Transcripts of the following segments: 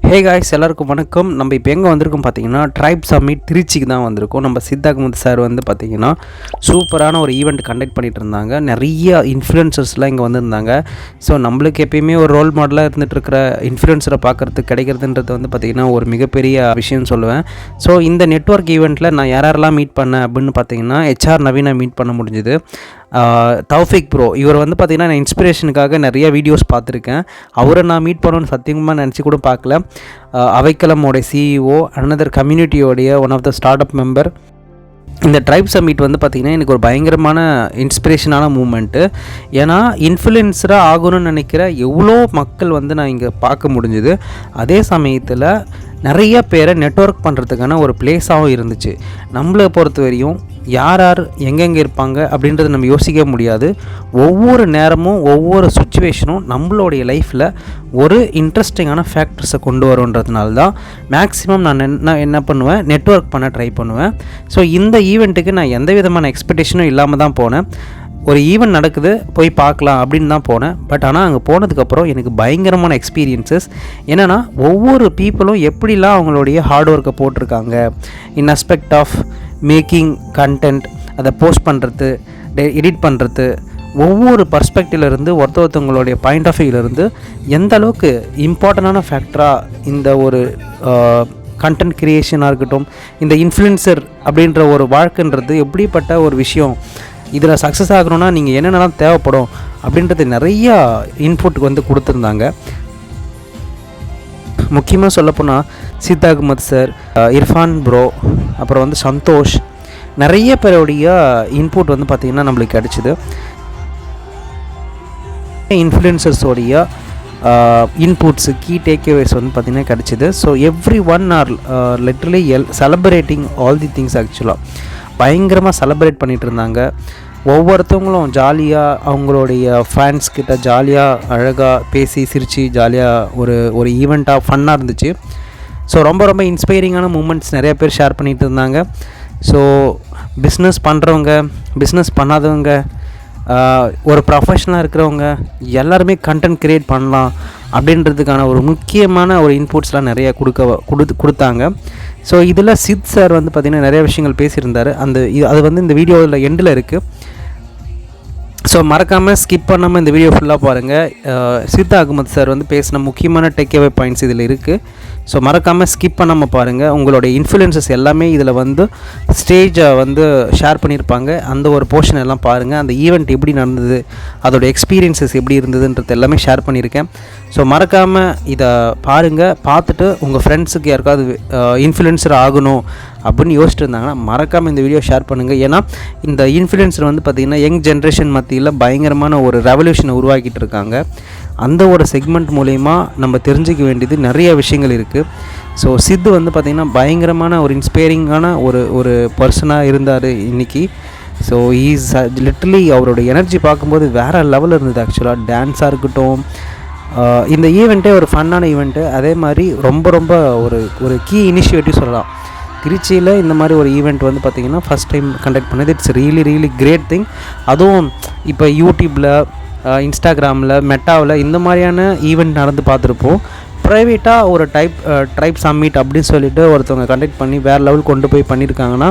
Hey guys, எல்லாருக்கும் வணக்கம். நம்ம இப்போ எங்கே வந்திருக்கோம் பார்த்தீங்கன்னா, ட்ரைப் சம்மிட் திருச்சிக்கு தான் வந்திருக்கோம். நம்ம சித்தார்த் சார் வந்து பார்த்திங்கன்னா சூப்பரான ஒரு ஈவெண்ட் கண்டக்ட் பண்ணிகிட்டு இருந்தாங்க. நிறைய இன்ஃப்ளூயன்சர்ஸ்லாம் இங்கே வந்திருந்தாங்க. ஸோ நம்மளுக்கு எப்பயுமே ஒரு ரோல் மாடலாக இருந்துகிட்டு இருக்கிற இன்ஃப்ளூயன்சரை பார்க்குறதுக்கு கிடைக்கிறதுன்றது வந்து பார்த்திங்கன்னா ஒரு மிகப்பெரிய விஷயம்னு சொல்லுவேன். ஸோ இந்த நெட்வொர்க் ஈவெண்ட்டில் நான் யாரெல்லாம் மீட் பண்ணேன் அப்படின்னு பார்த்தீங்கன்னா, ஹெச்ஆர் நவீனை மீட் பண்ண முடிஞ்சுது. தௌஃபிக் ப்ரோ, இவர் வந்து பார்த்திங்கன்னா நான் இன்ஸ்பிரேஷனுக்காக நிறைய வீடியோஸ் பார்த்துருக்கேன். அவரை நான் மீட் பண்ணணுன்னு சத்தியமாக நினச்சி கூட பார்க்கல. அவைக்கலமோடைய சிஇஓ, அனதர் கம்யூனிட்டியோடைய one of the start up member. இந்த ட்ரைப் சம்மிட் வந்து பார்த்திங்கன்னா எனக்கு ஒரு பயங்கரமான இன்ஸ்பிரேஷனான மூமெண்ட்டு. ஏன்னா இன்ஃப்ளூயன்ஸராக ஆகணும்னு நினைக்கிற எவ்வளோ மக்கள் வந்து நான் இங்கே பார்க்க முடிஞ்சுது. அதே சமயத்தில் நிறைய பேரை நெட்வொர்க் பண்ணுறதுக்கான ஒரு பிளேஸாகவும் இருந்துச்சு. நம்மளை பொறுத்த வரையும் யார் யார் எங்கெங்கே இருப்பாங்க அப்படின்றத நம்ம யோசிக்க முடியாது. ஒவ்வொரு நேரமும் ஒவ்வொரு சுச்சுவேஷனும் நம்மளுடைய லைஃப்பில் ஒரு இன்ட்ரெஸ்டிங்கான ஃபேக்டர்ஸை கொண்டு வருன்றதுனால தான் மேக்ஸிமம் நான் என்ன பண்ணுவேன், நெட்வொர்க் பண்ண ட்ரை பண்ணுவேன். ஸோ இந்த ஈவெண்ட்டுக்கு நான் எந்த விதமான எக்ஸ்பெக்டேஷனும் இல்லாமல் தான் போனேன். ஒரு ஈவெண்ட் நடக்குது, போய் பார்க்கலாம் அப்படின்னு தான் போனேன். பட் ஆனால் அங்கே போனதுக்கப்புறம் எனக்கு பயங்கரமான எக்ஸ்பீரியன்ஸஸ். என்னென்னா, ஒவ்வொரு பீப்புளும் எப்படிலாம் அவங்களுடைய ஹார்ட் ஒர்க்கை போட்டிருக்காங்க இன் அஸ்பெக்ட் ஆஃப் மேக்கிங் கண்டென்ட், அதை போஸ்ட் பண்ணுறது, எடிட் பண்ணுறது, ஒவ்வொரு பர்ஸ்பெக்டிவ்லேருந்து ஒருத்தவங்களுடைய பாயிண்ட் ஆஃப் வியூலேருந்து எந்த அளவுக்கு இம்பார்ட்டண்டான ஃபேக்டராக இந்த ஒரு கண்டென்ட் க்ரியேஷனாக இருக்கட்டும், இந்த இன்ஃப்ளூயன்சர் அப்படின்ற ஒரு வாழ்க்கைன்றது எப்படிப்பட்ட ஒரு விஷயம், இதில் சக்ஸஸ் ஆகணும்னா நீங்கள் என்னென்னலாம் தேவைப்படும் அப்படின்றது நிறையா இன்புட் வந்து கொடுத்துருந்தாங்க. முக்கியமாக சொல்லப்போனால் சித்தார்த் சார், இர்ஃபான் ப்ரோ, அப்புறம் வந்து சந்தோஷ், நிறைய பேருடைய இன்புட் வந்து பார்த்திங்கன்னா நம்மளுக்கு கிடச்சிது. இன்ஃப்ளூயன்சர்ஸோடைய இன்புட்ஸு, கீ டேக்அவேஸ் வந்து பார்த்திங்கன்னா கிடச்சிது. So every one R literally celebrating all the things. ஆக்சுவலாக பயங்கரமாக செலப்ரேட் பண்ணிகிட்டு இருந்தாங்க. ஒவ்வொருத்தவங்களும் ஜாலியாக அவங்களுடைய ஃபேன்ஸ்கிட்ட ஜாலியாக அழகாக பேசி சிரித்து ஜாலியாக ஒரு ஈவெண்ட்டாக ஃபன்னாக இருந்துச்சு. ஸோ ரொம்ப இன்ஸ்பைரிங்கான மூமெண்ட்ஸ் நிறைய பேர் ஷேர் பண்ணிகிட்டு இருந்தாங்க. ஸோ பிஸ்னஸ் பண்ணுறவங்க, பிஸ்னஸ் பண்ணாதவங்க, ஒரு ப்ரொஃபஷனலாக இருக்கிறவங்க எல்லாருமே கண்டென்ட் க்ரியேட் பண்ணலாம் அப்படின்றதுக்கான ஒரு முக்கியமான ஒரு இன்புட்ஸ்லாம் நிறையா கொடுத்தாங்க. ஸோ இதில் சித் சார் வந்து பார்த்திங்கன்னா நிறைய விஷயங்கள் பேசியிருந்தார். அது வந்து இந்த வீடியோவில் எண்டில் இருக்குது. ஸோ மறக்காமல் ஸ்கிப் பண்ணாமல் இந்த வீடியோ ஃபுல்லாக பாருங்கள். சித்தார்த் சார் வந்து பேசின முக்கியமான டேக்அவே பாயிண்ட்ஸ் இதில் இருக்குது. ஸோ மறக்காமல் ஸ்கிப் பண்ணாமல் பாருங்கள். உங்களுடைய இன்ஃப்ளூயன்சஸ் எல்லாமே இதில் வந்து ஸ்டேஜை வந்து ஷேர் பண்ணியிருப்பாங்க. அந்த ஒரு போர்ஷன் எல்லாம் பாருங்கள். அந்த ஈவெண்ட் எப்படி நடந்தது, அதோடய எக்ஸ்பீரியன்ஸஸ் எப்படி இருந்ததுன்றது எல்லாமே ஷேர் பண்ணியிருக்கேன். ஸோ மறக்காமல் இதை பாருங்கள். பார்த்துட்டு உங்கள் ஃப்ரெண்ட்ஸுக்கு யாருக்காவது இன்ஃப்ளூயன்சர் ஆகணும் அப்படின்னு யோசிச்சுட்டு இருந்தாங்கன்னா மறக்காமல் இந்த வீடியோ ஷேர் பண்ணுங்கள். ஏன்னா இந்த இன்ஃப்ளூயன்சர் வந்து பார்த்திங்கன்னா யங் ஜென்ரேஷன் மத்தியில் பயங்கரமான ஒரு ரெவல்யூஷனை உருவாக்கிட்டு இருக்காங்க. அந்த ஒரு செக்மெண்ட் மூலயமா நம்ம தெரிஞ்சிக்க வேண்டியது நிறைய விஷயங்கள் இருக்குது. ஸோ சித்து வந்து பார்த்திங்கன்னா பயங்கரமான ஒரு இன்ஸ்பைரிங்கான ஒரு பர்சனாக இருந்தார் இன்றைக்கி. ஸோ ஈஸ் லிட்டரலி அவரோட எனர்ஜி பார்க்கும்போது வேறு லெவலில் இருந்தது. ஆக்சுவலாக டான்ஸாக இருக்கட்டும், இந்த ஈவெண்ட்டே ஒரு ஃபன்னான ஈவெண்ட்டு. அதே மாதிரி ரொம்ப ஒரு கீ இனிஷியேட்டிவ் சொல்லலாம். திருச்சியில் இந்த மாதிரி ஒரு ஈவெண்ட் வந்து பார்த்திங்கன்னா ஃபஸ்ட் டைம் கண்டக்ட் பண்ணது. It's really great thing. அதுவும் இப்போ யூடியூப்பில், இன்ஸ்டாகிராமில், மெட்டாவில் இந்த மாதிரியான ஈவெண்ட் நடந்து பார்த்துருப்போம். ப்ரைவேட்டாக ஒரு ட்ரைப் சம்மிட் அப்படின்னு சொல்லிட்டு ஒருத்தவங்க கண்டக்ட் பண்ணி வேறு லெவல் கொண்டு போய் பண்ணியிருக்காங்கன்னா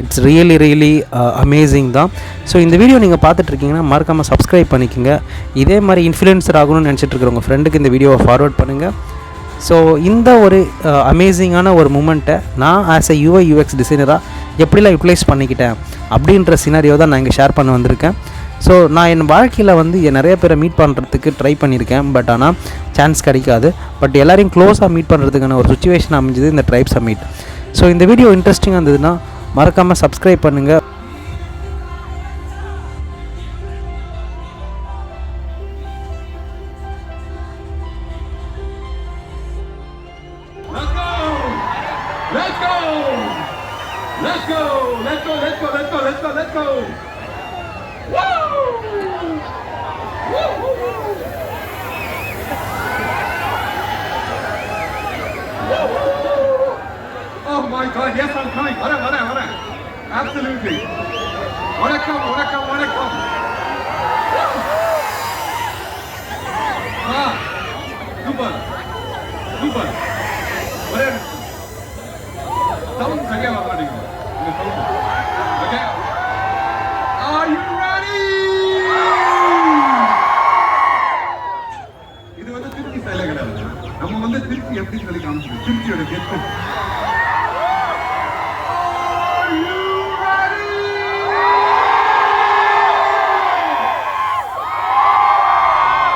இட்ஸ் ரியலி அமேசிங் தான். ஸோ இந்த வீடியோ நீங்கள் பார்த்துட்ருக்கீங்கன்னா மறக்காமல் சப்ஸ்கிரைப் பண்ணிக்கோங்க. இதே மாதிரி இன்ஃப்ளூயன்சர் ஆகணும்னு நினச்சிட்டு இருக்கிற உங்கள் ஃப்ரெண்டுக்கு இந்த வீடியோவை ஃபார்வர்ட் பண்ணுங்கள். ஸோ இந்த ஒரு அமேசிங்கான ஒரு மூமெண்ட்டை நான் ஆஸ் எ UI UX டிசைனராக எப்படிலாம் யூட்டிலைஸ் பண்ணிக்கிட்டேன் அப்படின்ற சினாரியோ தான் நான் இங்கே ஷேர் பண்ண வந்திருக்கேன். ஸோ நான் என் வாழ்க்கையில் வந்து நிறைய பேரை மீட் பண்ணுறதுக்கு ட்ரை பண்ணியிருக்கேன். பட் ஆனால் சான்ஸ் கிடைக்காது. பட் எல்லோரையும் க்ளோஸாக மீட் பண்ணுறதுக்கான ஒரு சுச்சுவேஷன் அமைஞ்சது இந்த ட்ரைப் சம்மிட். ஸோ இந்த வீடியோ இன்ட்ரெஸ்டிங்காக இருந்ததுன்னா மறக்காமல் சப்ஸ்கிரைப் பண்ணுங்கள். Let's go! Woo! Oh my God! Yes, I'm coming. Vara. Absolutely. Vanakkam. Super. ஒரே சவுண்ட் சரியா வர மாட்டேங்குது. இந்த sound. Okay. Are you ready? இது வந்து திருச்சி ஸ்டைலே கிடையாது. நம்ம வந்து திருச்சி எப்படி சொல்லி காமிச்சிருக்கோம். திருச்சியோட கெத்து. Are you ready?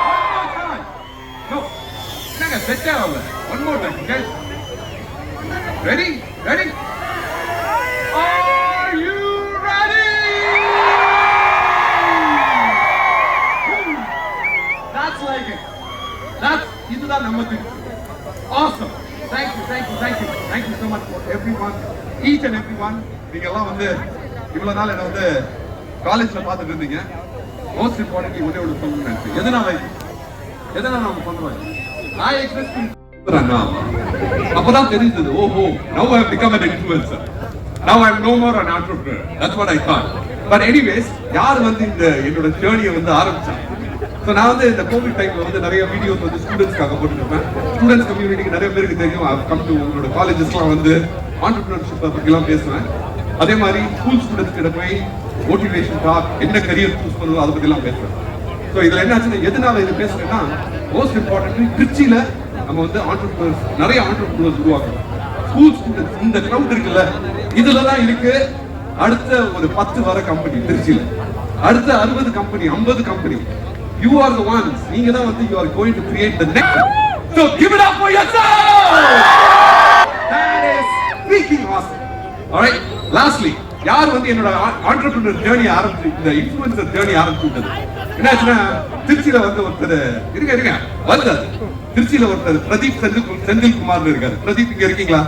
One more time. No. என்னங்க செட் ஆகல. One more time, okay? Ready? Ready? Are you ready? That's like it. That's இதுதான் நம்ம Trichy. Awesome. Thank you, thank you, thank you. Thank you so much for everyone, each and everyone. நீங்க எல்லாம் வந்து இவ்வளவு நாள் என்ன வந்து காலேஜ்ல பார்த்துட்டு இருந்தீங்க. மோஸ்ட் இம்பார்ட்டன்ட்லி ஒரே ஒரு சொல்லணும்னு நினைச்சேன். எதனால நம்ம பண்றோம்? I exist அப்பதான் தெரிஞ்சது. ஓஹோ, now I have become an influencer. Now I am no more an entrepreneur. That's what I thought. But anyways, யார் வந்து இந்த என்னோட ஜர்னியை வந்து ஆரம்பிச்சாங்க? ஸோ நான் வந்து இந்த கோவிட் டைம்ல வந்து நிறைய வீடியோஸ் வந்து ஸ்டூடெண்ட்ஸ்க்காக போட்டுருப்பேன். ஸ்டூடெண்ட்ஸ் கம்யூனிட்டிக்கு நிறைய பேருக்கு தெரியும். கம் டு உங்களோட காலேஜஸ்லாம் வந்து ஆண்டர்பிரினர்ஷிப்பை பற்றிலாம் பேசுவேன். அதே மாதிரி ஸ்கூல் ஸ்டூடெண்ட்ஸ் கிட்ட போய் மோட்டிவேஷன் டாக், என்ன கரியர் சூஸ் பண்ணுவோம் அதை பற்றிலாம் பேசுவேன். ஸோ இதில் என்னாச்சுன்னா எதனால இது பேசுறேன்னா, மோஸ்ட் இம்பார்ட்டன்ட்லி திருச்சியில் நம்ம வந்து ஆண்டர்பிரினர்ஸ் நிறைய ஆண்டர்பிரினர்ஸ் உருவாக்கணும். ஸ்கூல் ஸ்டூடெண்ட்ஸ் இந்த க்ரௌட் இருக்குல்ல, இதுல தான் இருக்கு அடுத்த ஒரு 10 வர கம்பெனி திருச்சியில், அடுத்த 60 company, 50 company. You are the ones. நீங்க தான் வந்து you are going to create the next. So give it up for yourself. That is freaking awesome. All right. Lastly, யார் வந்து என்னோட entrepreneur journey ஆரம்பிச்சு இந்த influencer journey ஆரம்பிச்சுட்டது? என்னாச்சுன்னா திருச்சியில வந்து ஒருத்தர் இருங்க வந்தாரு. திருச்சியில ஒருத்தர் பிரதீப் செந்தில்குமார் இருக்காரு. பிரதீப் இங்க இருக்கீங்களா?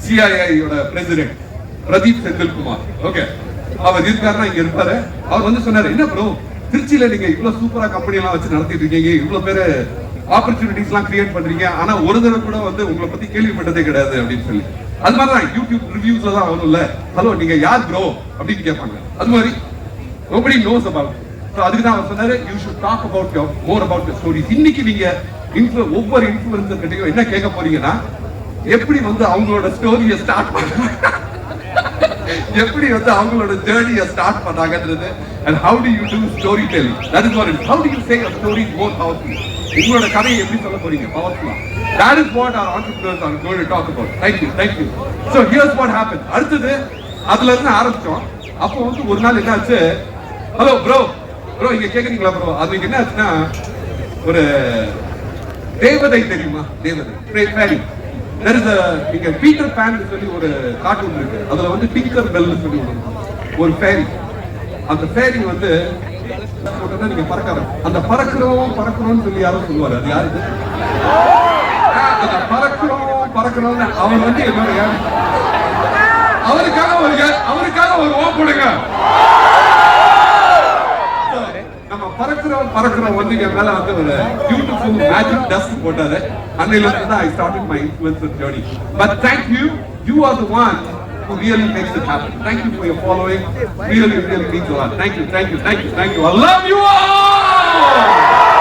CIA யோட பிரசிடென்ட் பிரதீப் செந்தில்குமார். ஓகே, அவர் இருக்காருன்னா இங்க இருப்பாரு. அவர் வந்து சொன்னாரு, என்ன ப்ரோ திருச்சியில நீங்க இவ்வளவு சூப்பரா கம்பெனி எல்லாம் வச்சு நடத்திட்டு இருக்கீங்க, இவ்வளவு பேரு ஆப்பர்ச்சுனிட்டிஸ் எல்லாம் கிரியேட் பண்றீங்க, ஆனா ஒரு தடவை கூட வந்து உங்களை பத்தி கேள்விப்பட்டதே கிடையாது அப்படின்னு சொல்லி. அது மாதிரிதான் யூடியூப் ரிவ்யூஸ்ல தான் வரும்ல, ஹலோ நீங்க யார் ப்ரோ அப்படின்னு கேட்பாங்க. அது மாதிரி nobody knows about it. So அதுக்கு தான் அவர் சொன்னாரு, you should talk about your more about your stories. இன்னைக்கு நீங்க ஒவ்வொரு இன்ஃப்ளூயன்சர் கிட்டயும் என்ன கேட்க போறீங்கன்னா, எப்படி வந்து அவங்களோட ஸ்டோரியை ஸ்டார்ட் பண்ணாங்க, எப்படி வந்து அவங்களோட ஜர்னியை start பண்ணாங்கன்றது, and how do you do storytelling, that is what it is. How do you say a story more powerfully, உங்களோட கதையை எப்படி சொல்ல போறீங்க பவர்ஃபுல்லா, that is what our entrepreneurs are going to talk about. Thank you. So here's what happened. அடுத்தது அதுல இருந்து ஆரம்பிச்சோம். அப்போ வந்து ஒரு நாள் என்ன ஆச்சு, ஹலோ ப்ரோ இங்க கேக்குறீங்களா ப்ரோ, அதுக்கு என்ன ஆச்சுன்னா, ஒரு தேவதை தெரியுமா, தேவதை ஃபேரி. There is a இங்க பீட்டர் பேன் சொல்லி ஒரு கார்ட்டூன் இருக்கு, அதுல வந்து டிங்கர் பெல் சொல்லி ஒரு ஃபேரி. அந்த ஃபேரி வந்து போட்டா நீங்க பறக்கறோம், அந்த பறக்கிறோம்னு சொல்லி யாரும் சொல்லுவாரு, அது யாரு? அந்த பறக்கிறோம்னு அவன் வந்து என்னோட யாரு, அவருக்காக ஒரு ஓ போடுங்க. நம்ம பறக்கிறோம் வந்து என் மேல வந்து ஒரு பியூட்டிஃபுல் மேஜிக் டஸ்ட் போட்டாரு. அன்னையில இருந்து தான் I started my influencer journey. But thank you. You are the one who really makes it happen. Thank you for your following. Really means a lot. Thank you. I love you all.